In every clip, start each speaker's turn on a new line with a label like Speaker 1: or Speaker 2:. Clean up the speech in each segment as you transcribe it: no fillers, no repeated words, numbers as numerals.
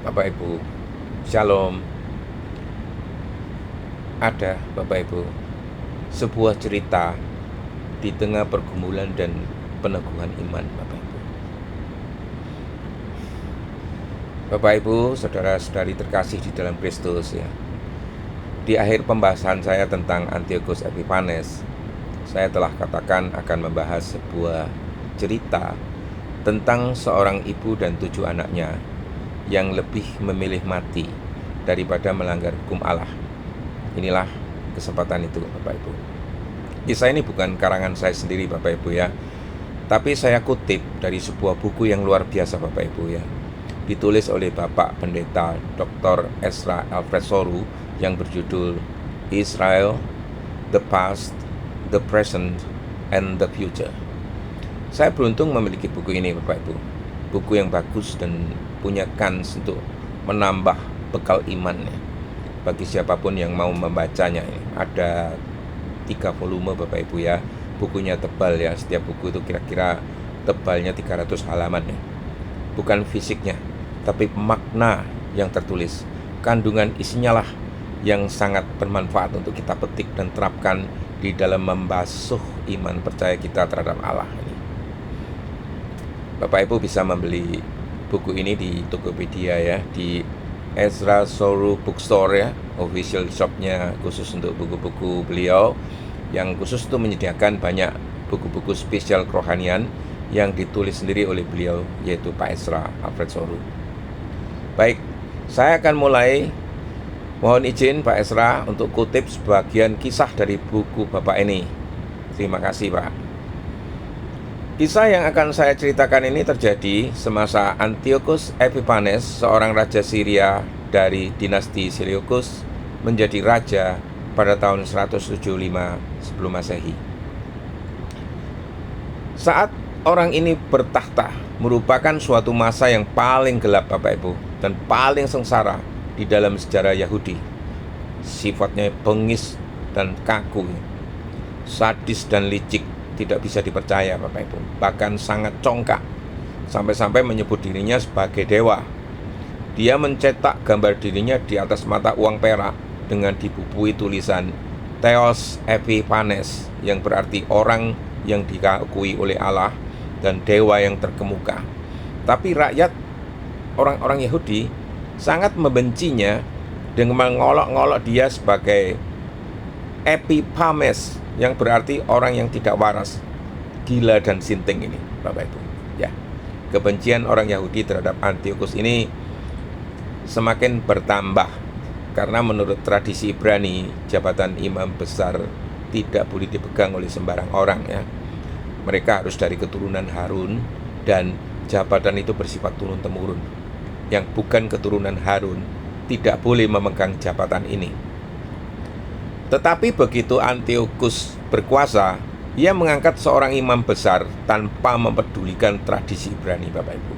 Speaker 1: Bapak Ibu, Shalom. Ada Bapak Ibu sebuah cerita di tengah pergumulan dan peneguhan iman Bapak Ibu. Bapak Ibu, saudara-saudari terkasih di dalam Kristus ya. Di akhir pembahasan saya tentang Antiochus Epiphanes, saya telah katakan akan membahas sebuah cerita tentang seorang ibu dan 7 anaknya yang lebih memilih mati daripada melanggar hukum Allah. Inilah kesempatan itu Bapak Ibu. Kisah ini bukan karangan saya sendiri Bapak Ibu ya, tapi saya kutip dari sebuah buku yang luar biasa Bapak Ibu ya. Ditulis oleh Bapak Pendeta Dr. Ezra Alfred Soru yang berjudul Israel, the Past, the Present, and the Future. Saya beruntung memiliki buku ini Bapak Ibu. Buku yang bagus dan punya kans untuk menambah bekal imannya bagi siapapun yang mau membacanya. Ada 3 volume Bapak Ibu ya. Bukunya tebal ya, setiap buku itu kira-kira tebalnya 300 halaman ya. Bukan fisiknya, tapi makna yang tertulis. Kandungan isinya lah yang sangat bermanfaat untuk kita petik dan terapkan di dalam membasuh iman percaya kita terhadap Allah ini. Bapak Ibu bisa membeli buku ini di Tokopedia ya, di Ezra Soru Bookstore ya, official shopnya khusus untuk buku-buku beliau, yang khusus itu menyediakan banyak buku-buku spesial kerohanian yang ditulis sendiri oleh beliau, yaitu Pak Ezra Alfred Soru. Baik, saya akan mulai. Mohon izin Pak Ezra untuk kutip sebagian kisah dari buku Bapak ini. Terima kasih Pak. Kisah yang akan saya ceritakan ini terjadi semasa Antiochus Epiphanes, seorang raja Syria dari dinasti Seleucus, menjadi raja pada tahun 175 sebelum Masehi. Saat orang ini bertahta, merupakan suatu masa yang paling gelap Bapak Ibu, dan paling sengsara di dalam sejarah Yahudi. Sifatnya bengis dan kaku, sadis dan licik, tidak bisa dipercaya Bapak Ibu, bahkan sangat congkak, sampai-sampai menyebut dirinya sebagai dewa. Dia mencetak gambar dirinya di atas mata uang perak dengan dibubui tulisan Theos Epiphanes, yang berarti orang yang diakui oleh Allah dan dewa yang terkemuka. Tapi rakyat, orang-orang Yahudi sangat membencinya dengan mengolok-ngolok dia sebagai Epiphanes, yang berarti orang yang tidak waras, gila dan sinting ini Bapak Ibu ya. Kebencian orang Yahudi terhadap Antiochus ini semakin bertambah karena menurut tradisi Ibrani, jabatan imam besar tidak boleh dipegang oleh sembarang orang ya. Mereka harus dari keturunan Harun, dan jabatan itu bersifat turun-temurun. Yang bukan keturunan Harun tidak boleh memegang jabatan ini. Tetapi begitu Antiochus berkuasa, ia mengangkat seorang imam besar tanpa mempedulikan tradisi Ibrani Bapak Ibu.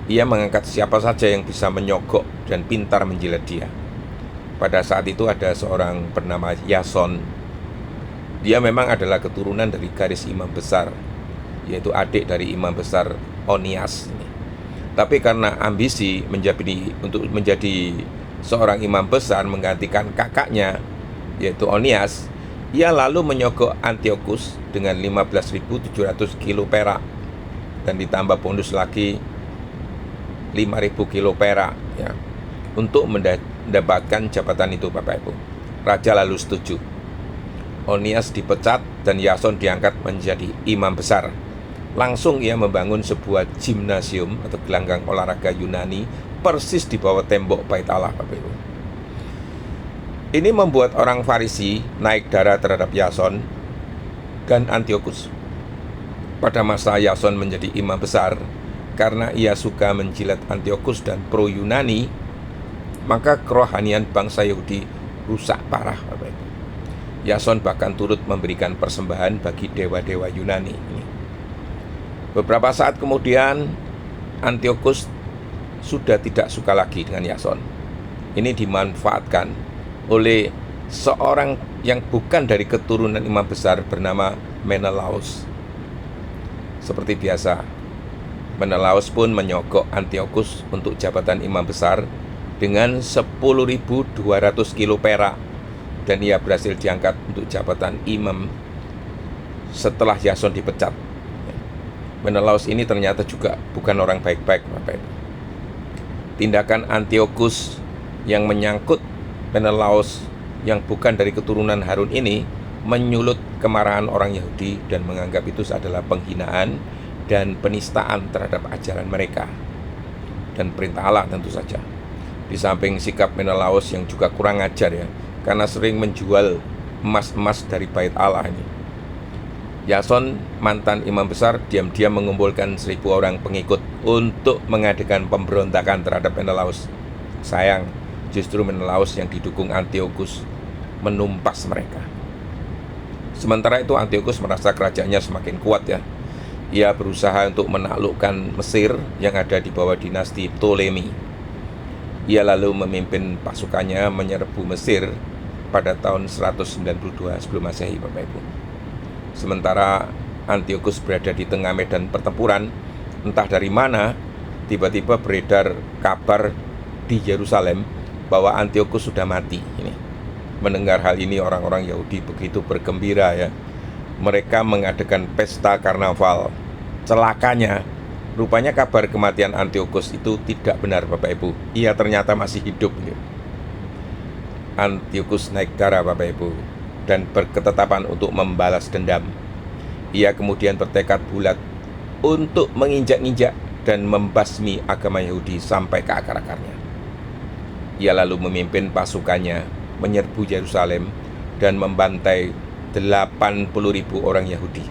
Speaker 1: Ia mengangkat siapa saja yang bisa menyogok dan pintar menjilat dia. Pada saat itu ada seorang bernama Yason. Dia memang adalah keturunan dari garis imam besar, yaitu adik dari imam besar Onias. Tapi karena ambisi untuk menjadi seorang imam besar menggantikan kakaknya, yaitu Onias, ia lalu menyogok Antiochus dengan 15.700 kilo perak, dan ditambah bonus lagi 5.000 kilo perak ya, untuk mendapatkan jabatan itu Bapak Ibu. Raja lalu setuju. Onias dipecat dan Yason diangkat menjadi imam besar. Langsung ia membangun sebuah gimnasium atau gelanggang olahraga Yunani persis di bawah tembok Bait Allah Bapak Ibu. Ini membuat orang Farisi naik darah terhadap Yason dan Antiochus. Pada masa Yason menjadi imam besar, karena ia suka menjilat Antiochus dan pro-Yunani, maka kerohanian bangsa Yahudi rusak parah Bapak Ibu. Yason bahkan turut memberikan persembahan bagi dewa-dewa Yunani. Beberapa saat kemudian, Antiochus sudah tidak suka lagi dengan Yason. Ini dimanfaatkan oleh seorang yang bukan dari keturunan imam besar bernama Menelaus. Seperti biasa, Menelaus pun menyogok Antiochus untuk jabatan imam besar dengan 10.200 kilo perak, dan ia berhasil diangkat untuk jabatan imam setelah Yason dipecat. Menelaus ini ternyata juga bukan orang baik-baik, Bapak Ibu. Tindakan Antiochus yang menyangkut Menelaus yang bukan dari keturunan Harun ini menyulut kemarahan orang Yahudi dan menganggap itu adalah penghinaan dan penistaan terhadap ajaran mereka dan perintah Allah tentu saja. Di samping sikap Menelaus yang juga kurang ajar ya, karena sering menjual emas-emas dari bait Allah ini. Yason, mantan imam besar, diam-diam mengumpulkan 1.000 orang pengikut untuk mengadakan pemberontakan terhadap Menelaus. Sayang, justru Menelaus yang didukung Antiochus menumpas mereka. Sementara itu Antiochus merasa kerajaannya semakin kuat ya. Ia berusaha untuk menaklukkan Mesir yang ada di bawah dinasti Ptolemy. Ia lalu memimpin pasukannya menyerbu Mesir pada tahun 192 sebelum Masehi, Bapak Ibu. Sementara Antiochus berada di tengah medan pertempuran, entah dari mana tiba-tiba beredar kabar di Yerusalem bahwa Antiochus sudah mati. Ini. Mendengar hal ini orang-orang Yahudi begitu bergembira ya. Mereka mengadakan pesta karnaval. Celakanya, rupanya kabar kematian Antiochus itu tidak benar, Bapak Ibu. Ia ternyata masih hidup. Antiochus naik darah, Bapak Ibu, dan berketetapan untuk membalas dendam. Ia kemudian bertekad bulat untuk menginjak-injak dan membasmi agama Yahudi sampai ke akar-akarnya. Ia lalu memimpin pasukannya menyerbu Yerusalem dan membantai 80.000 orang Yahudi.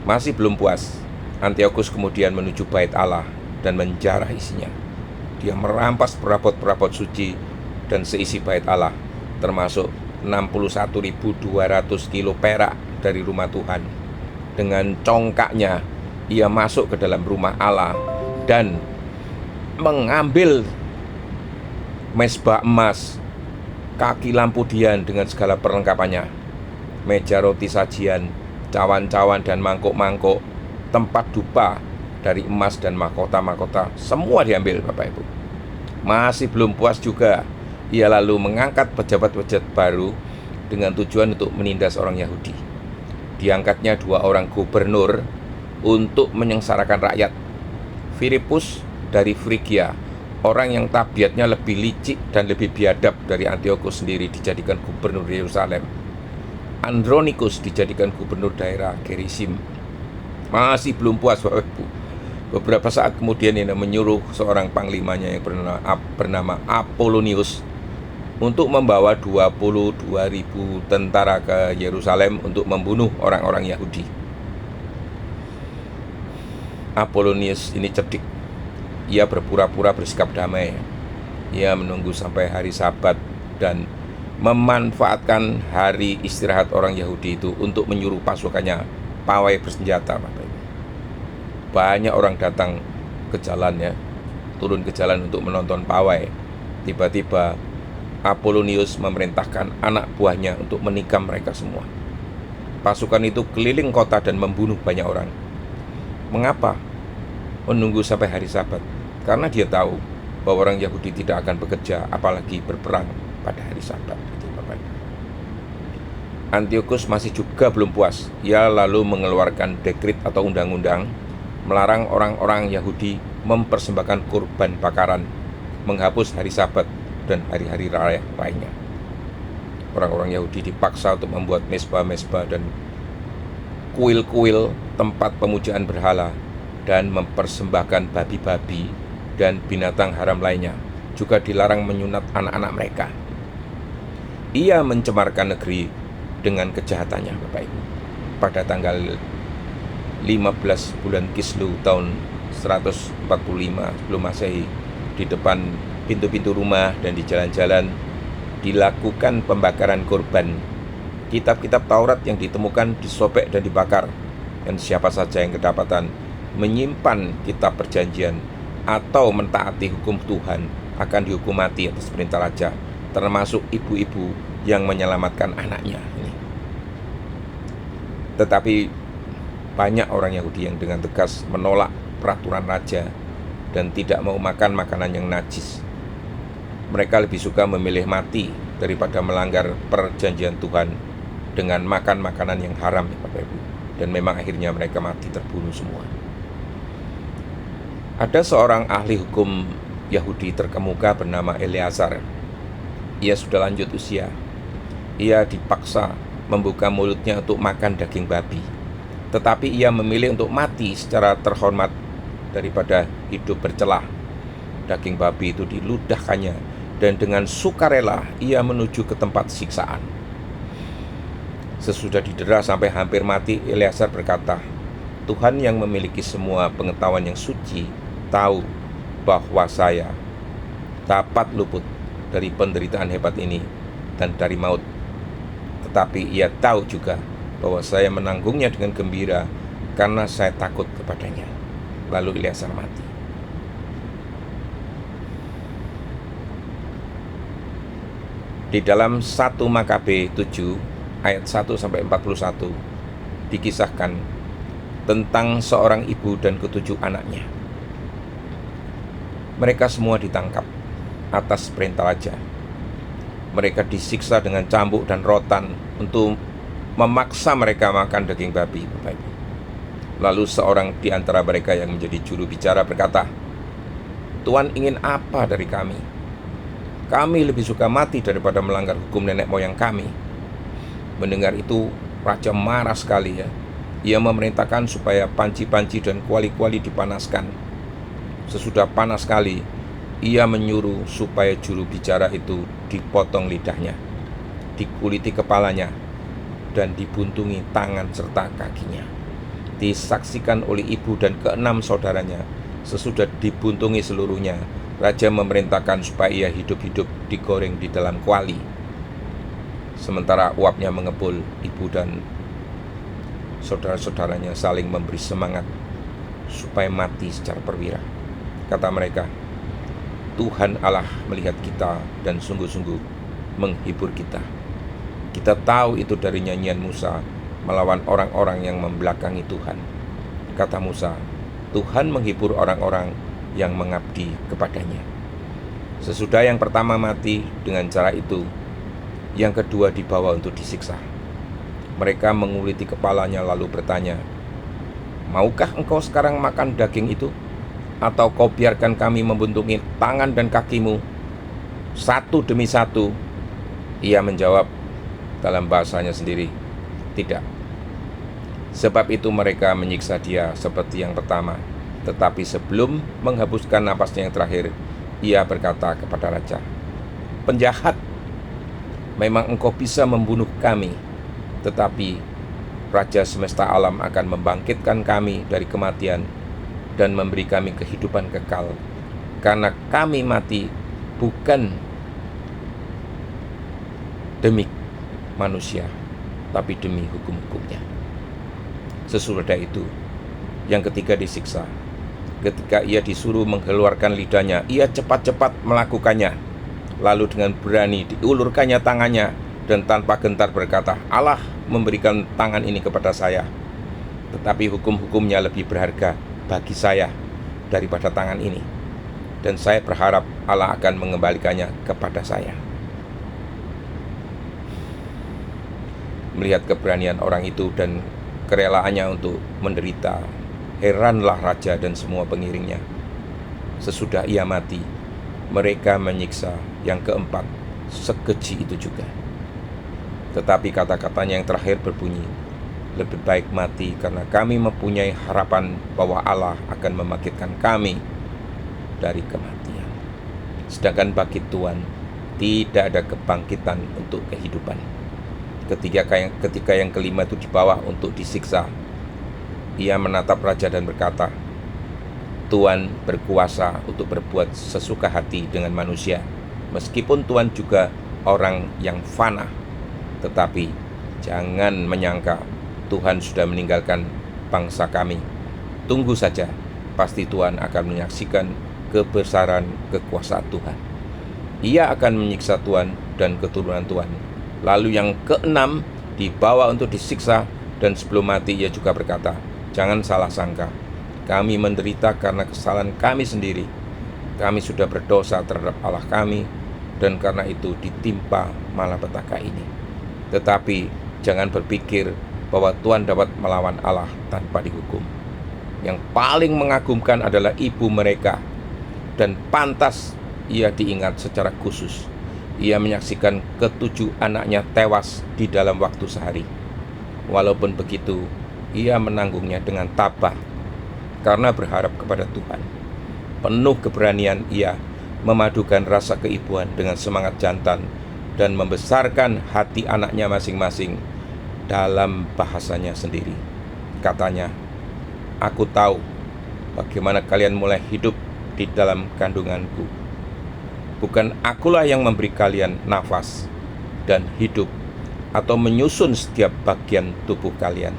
Speaker 1: Masih belum puas, Antiochus kemudian menuju bait Allah dan menjarah isinya. Dia merampas perabot-perabot suci dan seisi bait Allah, termasuk 61.200 kilo perak dari rumah Tuhan. Dengan congkaknya, ia masuk ke dalam rumah Allah dan mengambil mezbah emas, kaki lampu dian dengan segala perlengkapannya, meja roti sajian, cawan-cawan dan mangkok-mangkok, tempat dupa dari emas dan mahkota-mahkota, semua diambil, Bapak Ibu. Masih belum puas juga, ia lalu mengangkat pejabat-pejabat baru dengan tujuan untuk menindas orang Yahudi. Diangkatnya 2 orang gubernur untuk menyengsarakan rakyat. Filipus dari Frigia, orang yang tabiatnya lebih licik dan lebih biadab dari Antiochus sendiri, dijadikan gubernur Yerusalem. Andronikus dijadikan gubernur daerah Gerisim. Masih belum puas, Bapak Ibu. Beberapa saat kemudian ia menyuruh seorang panglimanya yang bernama Apollonius untuk membawa 22.000 tentara ke Yerusalem untuk membunuh orang-orang Yahudi. Apollonius ini cerdik. Ia berpura-pura bersikap damai. Ia menunggu sampai hari Sabat dan memanfaatkan hari istirahat orang Yahudi itu untuk menyuruh pasukannya pawai bersenjata. Banyak orang datang ke jalan ya, turun ke jalan untuk menonton pawai. Tiba-tiba Apollonius memerintahkan anak buahnya untuk menikam mereka semua. Pasukan itu keliling kota dan membunuh banyak orang. Mengapa menunggu sampai hari Sabat? Karena dia tahu bahwa orang Yahudi tidak akan bekerja, apalagi berperang pada hari Sabat. Antiochus masih juga belum puas. Ia lalu mengeluarkan dekrit atau undang-undang melarang orang-orang Yahudi mempersembahkan kurban bakaran, menghapus hari Sabat dan hari-hari raya lainnya. Orang-orang Yahudi dipaksa untuk membuat mezbah-mezbah dan kuil-kuil tempat pemujaan berhala dan mempersembahkan babi-babi dan binatang haram lainnya. Juga dilarang menyunat anak-anak mereka. Ia mencemarkan negeri dengan kejahatannya, Bapak Ibu. Pada tanggal 15 bulan Kislew tahun 145 sebelum Masehi, di depan pintu-pintu rumah dan di jalan-jalan dilakukan pembakaran korban. Kitab-kitab Taurat yang ditemukan disobek dan dibakar, dan siapa saja yang kedapatan menyimpan kitab perjanjian atau mentaati hukum Tuhan akan dihukum mati atas perintah raja, termasuk ibu-ibu yang menyelamatkan anaknya. Tetapi banyak orang Yahudi yang dengan tegas menolak peraturan raja dan tidak mau makan makanan yang najis. Mereka lebih suka memilih mati daripada melanggar perjanjian Tuhan dengan makan makanan yang haram, Bapak Ibu. Dan memang akhirnya mereka mati terbunuh semua. Ada seorang ahli hukum Yahudi terkemuka bernama Eleazar. Ia sudah lanjut usia. Ia dipaksa membuka mulutnya untuk makan daging babi. Tetapi ia memilih untuk mati secara terhormat daripada hidup bercelah. Daging babi itu diludahkannya, dan dengan sukarela ia menuju ke tempat siksaan. Sesudah didera sampai hampir mati, Eleazar berkata, Tuhan yang memiliki semua pengetahuan yang suci tahu bahwa saya dapat luput dari penderitaan hebat ini dan dari maut. Tetapi ia tahu juga bahwa saya menanggungnya dengan gembira karena saya takut kepadanya. Lalu Eleazar mati. Di dalam 1 Makabe 7 ayat 1 sampai 41 dikisahkan tentang seorang ibu dan ketujuh anaknya. Mereka semua ditangkap atas perintah raja. Mereka disiksa dengan cambuk dan rotan untuk memaksa mereka makan daging babi, Bapak Ibu. Lalu seorang di antara mereka yang menjadi juru bicara berkata, Tuhan ingin apa dari kami? Kami lebih suka mati daripada melanggar hukum nenek moyang kami. Mendengar itu, raja marah sekali ya. Ia memerintahkan supaya panci-panci dan kuali-kuali dipanaskan. Sesudah panas sekali, ia menyuruh supaya juru bicara itu dipotong lidahnya, dikuliti kepalanya, dan dibuntungi tangan serta kakinya. Disaksikan oleh ibu dan ke-6 saudaranya. Sesudah dibuntungi seluruhnya, raja memerintahkan supaya ia hidup-hidup digoreng di dalam kuali. Sementara uapnya mengepul, ibu dan saudara-saudaranya saling memberi semangat supaya mati secara perwira. Kata mereka, Tuhan Allah melihat kita dan sungguh-sungguh menghibur kita. Kita tahu itu dari nyanyian Musa melawan orang-orang yang membelakangi Tuhan. Kata Musa, Tuhan menghibur orang-orang yang mengabdi kepadanya. Sesudah yang pertama mati dengan cara itu, yang kedua dibawa untuk disiksa. Mereka menguliti kepalanya lalu bertanya, Maukah engkau sekarang makan daging itu? Atau kau biarkan kami membuntungi tangan dan kakimu satu demi satu? Ia menjawab dalam bahasanya sendiri, tidak. Sebab itu mereka menyiksa dia seperti yang pertama. Tetapi sebelum menghembuskan napasnya yang terakhir, ia berkata kepada raja, Penjahat, memang engkau bisa membunuh kami, tetapi Raja semesta alam akan membangkitkan kami dari kematian dan memberi kami kehidupan kekal, karena kami mati bukan demi manusia, tapi demi hukum-hukumnya. Sesudah itu, yang ketiga disiksa. Ketika ia disuruh mengeluarkan lidahnya, ia cepat-cepat melakukannya. Lalu dengan berani diulurkannya tangannya dan tanpa gentar berkata, Allah memberikan tangan ini kepada saya, tetapi hukum-hukumnya lebih berharga bagi saya daripada tangan ini, dan saya berharap Allah akan mengembalikannya kepada saya. Melihat keberanian orang itu dan kerelaannya untuk menderita, heranlah raja dan semua pengiringnya. Sesudah ia mati, mereka menyiksa yang keempat sekeji itu juga. Tetapi kata-katanya yang terakhir berbunyi, lebih baik mati karena kami mempunyai harapan bahwa Allah akan membangkitkan kami dari kematian. Sedangkan bagi Tuhan tidak ada kebangkitan untuk kehidupan. Ketika yang kelima itu dibawa untuk disiksa, ia menatap raja dan berkata, Tuhan berkuasa untuk berbuat sesuka hati dengan manusia, meskipun Tuhan juga orang yang fana. Tetapi jangan menyangka Tuhan sudah meninggalkan bangsa kami. Tunggu saja, pasti Tuhan akan menyaksikan kebesaran kekuasaan Tuhan. Ia akan menyiksa Tuhan dan keturunan Tuhan. Lalu yang keenam dibawa untuk disiksa, dan sebelum mati ia juga berkata, Jangan salah sangka, kami menderita karena kesalahan kami sendiri. Kami sudah berdosa terhadap Allah kami, dan karena itu ditimpa malapetaka ini. Tetapi jangan berpikir bahwa Tuhan dapat melawan Allah tanpa dihukum. Yang paling mengagumkan adalah ibu mereka, dan pantas ia diingat secara khusus. Ia menyaksikan ketujuh anaknya tewas di dalam waktu sehari. Walaupun begitu, ia menanggungnya dengan tabah karena berharap kepada Tuhan. Penuh keberanian ia memadukan rasa keibuan dengan semangat jantan dan membesarkan hati anaknya masing-masing dalam bahasanya sendiri. Katanya, "Aku tahu bagaimana kalian mulai hidup di dalam kandunganku. Bukan akulah yang memberi kalian nafas dan hidup atau menyusun setiap bagian tubuh kalian,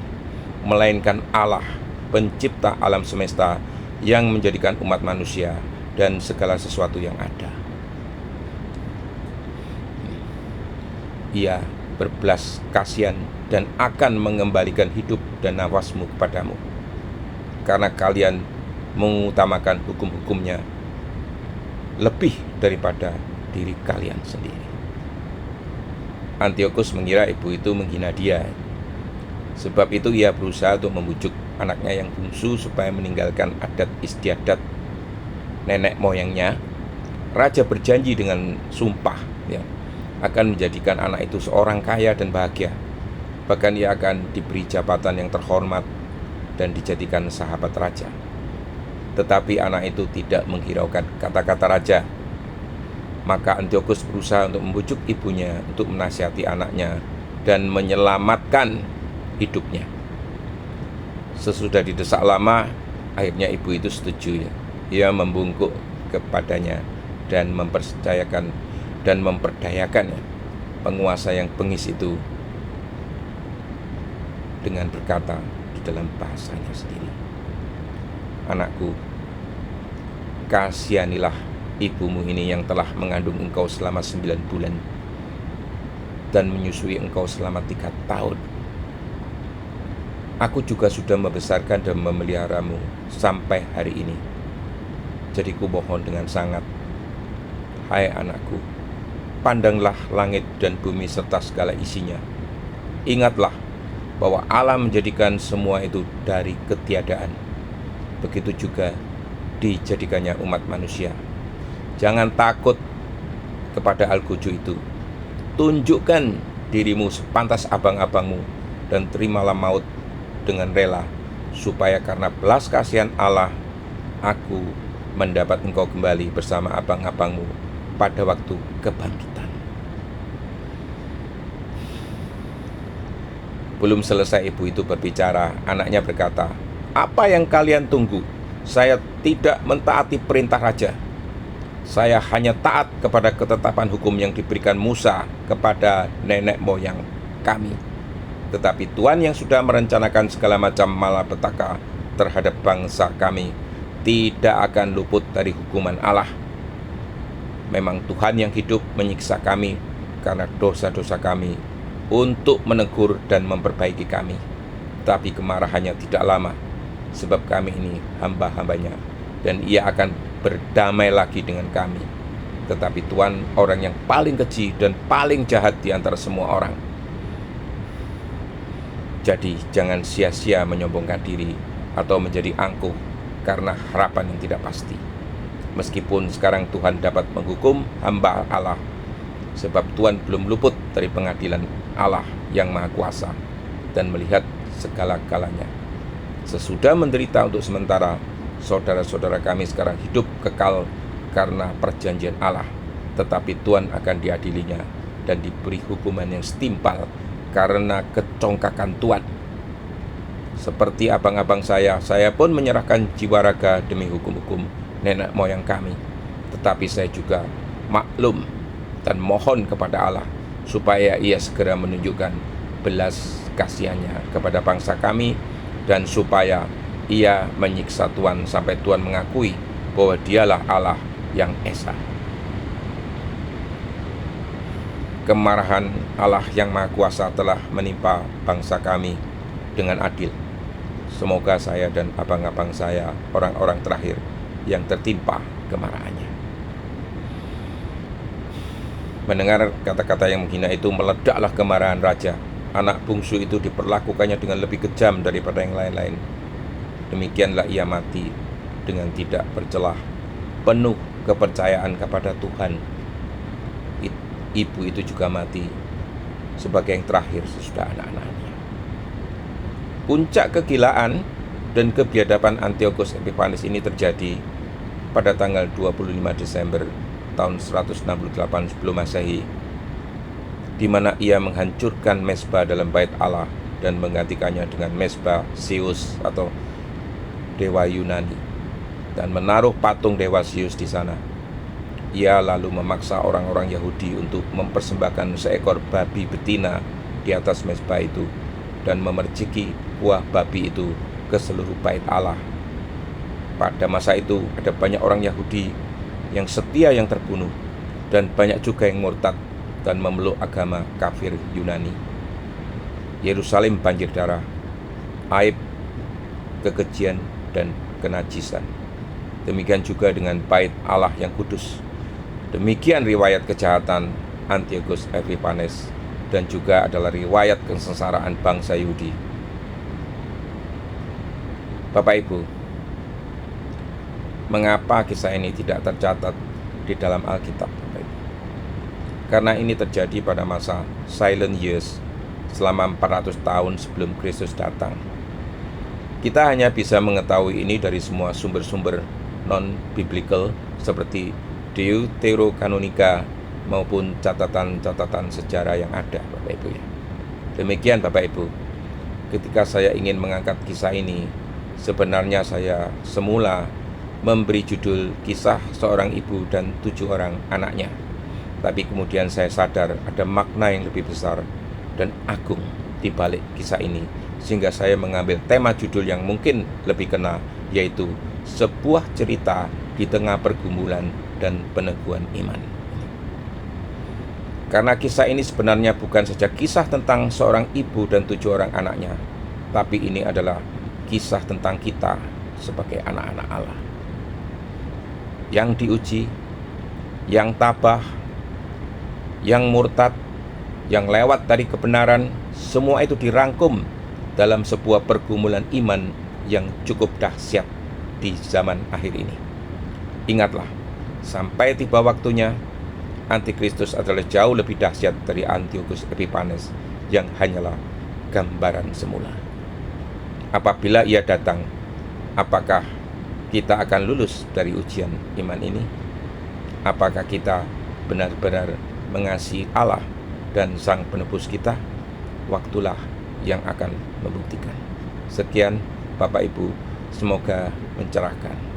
Speaker 1: melainkan Allah, pencipta alam semesta, yang menjadikan umat manusia dan segala sesuatu yang ada. Ia berbelas kasihan dan akan mengembalikan hidup dan nafasmu kepadamu, karena kalian mengutamakan hukum-hukumnya lebih daripada diri kalian sendiri." Antiochus mengira ibu itu menghina dia. Sebab itu ia berusaha untuk membujuk anaknya yang bungsu supaya meninggalkan adat istiadat nenek moyangnya. Raja berjanji dengan sumpah akan menjadikan anak itu seorang kaya dan bahagia. Bahkan ia akan diberi jabatan yang terhormat dan dijadikan sahabat raja. Tetapi anak itu tidak menghiraukan kata-kata raja. Maka Antiochus berusaha untuk membujuk ibunya untuk menasihati anaknya dan menyelamatkan hidupnya. Sesudah didesak lama, akhirnya ibu itu setuju. Ia membungkuk kepadanya dan memperdayakan penguasa yang bengis itu dengan berkata di dalam bahasanya sendiri, "Anakku, kasihanilah ibumu ini yang telah mengandung engkau selama 9 bulan dan menyusui engkau selama 3 tahun. Aku juga sudah membesarkan dan memeliharamu sampai hari ini. Jadi kumohon dengan sangat, hai anakku, pandanglah langit dan bumi serta segala isinya. Ingatlah bahwa Allah menjadikan semua itu dari ketiadaan. Begitu juga dijadikannya umat manusia. Jangan takut kepada Al-Gojo itu. Tunjukkan dirimu sepantas abang-abangmu dan terimalah maut dengan rela, supaya karena belas kasihan Allah, aku mendapat engkau kembali bersama abang-abangmu pada waktu kebangkitan." Belum selesai ibu itu berbicara, anaknya berkata, "Apa yang kalian tunggu? Saya tidak mentaati perintah raja. Saya hanya taat kepada ketetapan hukum yang diberikan Musa kepada nenek moyang kami. Tetapi Tuhan yang sudah merencanakan segala macam malapetaka terhadap bangsa kami tidak akan luput dari hukuman Allah. Memang Tuhan yang hidup menyiksa kami karena dosa-dosa kami, untuk menegur dan memperbaiki kami. Tapi kemarahannya tidak lama, sebab kami ini hamba-hambanya, dan ia akan berdamai lagi dengan kami. Tetapi Tuhan orang yang paling keji dan paling jahat di antara semua orang. Jadi jangan sia-sia menyombongkan diri atau menjadi angkuh karena harapan yang tidak pasti. Meskipun sekarang Tuhan dapat menghukum hamba Allah, sebab Tuhan belum luput dari pengadilan Allah yang Maha Kuasa dan melihat segala-galanya. Sesudah menderita untuk sementara, saudara-saudara kami sekarang hidup kekal karena perjanjian Allah, tetapi Tuhan akan diadilinya dan diberi hukuman yang setimpal karena kecongkakan Tuhan. Seperti abang-abang saya pun menyerahkan jiwa raga demi hukum-hukum nenek moyang kami. Tetapi saya juga maklum dan mohon kepada Allah supaya ia segera menunjukkan belas kasihannya kepada bangsa kami, dan supaya ia menyiksa Tuhan sampai Tuhan mengakui bahwa dialah Allah yang esa. Kemarahan Allah yang Maha Kuasa telah menimpa bangsa kami dengan adil, Semoga saya dan abang-abang saya orang-orang terakhir yang tertimpa kemarahannya. Mendengar kata-kata yang menghina itu, meledaklah kemarahan raja. Anak bungsu itu diperlakukannya dengan lebih kejam daripada yang lain-lain. Demikianlah ia mati dengan tidak bercelah, penuh kepercayaan kepada Tuhan. Ibu itu juga mati sebagai yang terakhir sesudah anak-anaknya. Puncak kegilaan dan kebiadaban Antiochus Epiphanes ini terjadi pada tanggal 25 Desember tahun 168 sebelum Masehi, di mana ia menghancurkan mezbah dalam bait Allah dan menggantikannya dengan mezbah Zeus atau dewa Yunani, dan menaruh patung dewa Zeus di sana. Ia lalu memaksa orang-orang Yahudi untuk mempersembahkan seekor babi betina di atas mezbah itu dan memerciki buah babi itu ke seluruh bait Allah. Pada masa itu ada banyak orang Yahudi yang setia yang terbunuh, dan banyak juga yang murtad dan memeluk agama kafir Yunani. Yerusalem banjir darah, aib, kekejian, dan kenajisan. Demikian juga dengan bait Allah yang kudus. Demikian riwayat kejahatan Antiochus Epiphanes, dan juga adalah riwayat kesengsaraan bangsa Yahudi. Bapak Ibu, mengapa kisah ini tidak tercatat di dalam Alkitab? Karena ini terjadi pada masa silent years, selama 400 tahun sebelum Kristus datang. Kita hanya bisa mengetahui ini dari semua sumber-sumber non-biblical seperti Deuterokanonika maupun catatan-catatan sejarah yang ada, Bapak Ibu ya. Demikian Bapak Ibu, ketika saya ingin mengangkat kisah ini, sebenarnya saya semula memberi judul kisah seorang ibu dan 7 orang anaknya. Tapi kemudian saya sadar ada makna yang lebih besar dan agung di balik kisah ini, sehingga saya mengambil tema judul yang mungkin lebih kena, yaitu sebuah cerita di tengah pergumulan dan peneguhan iman. Karena kisah ini sebenarnya bukan saja kisah tentang seorang ibu dan 7 orang anaknya, tapi ini adalah kisah tentang kita sebagai anak-anak Allah yang diuji, yang tabah, yang murtad, yang lewat dari kebenaran. Semua itu dirangkum dalam sebuah pergumulan iman yang cukup dahsyat di zaman akhir ini. Ingatlah, sampai tiba waktunya, Antikristus adalah jauh lebih dahsyat dari Antiochus Epiphanes yang hanyalah gambaran semula. Apabila ia datang, apakah kita akan lulus dari ujian iman ini? Apakah kita benar-benar mengasihi Allah dan Sang Penebus kita? Waktulah yang akan membuktikan. Sekian Bapak Ibu, semoga mencerahkan.